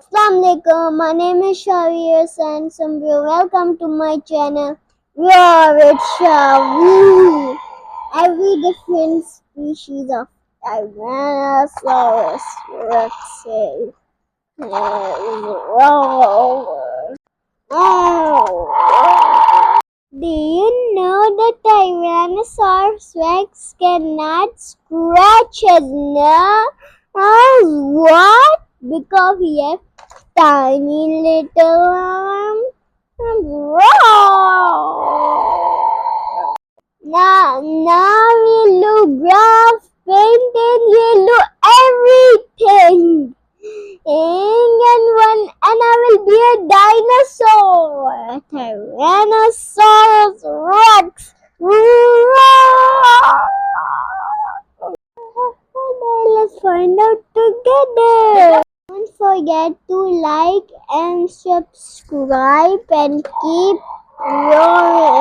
Assalamualaikum, my name is Shavir Sansambhu. Welcome to my channel. Roar it Shavi. Every different species of Tyrannosaurus Rex is roar. Do you know that Tyrannosaurus Rex cannot scratch his nose? What? Because he has tiny little arms. Now we look grass, painted yellow, everything. And I will be a dinosaur. Tyrannosaurus Rex. Let's find out together. Don't forget to like and subscribe and keep roaring.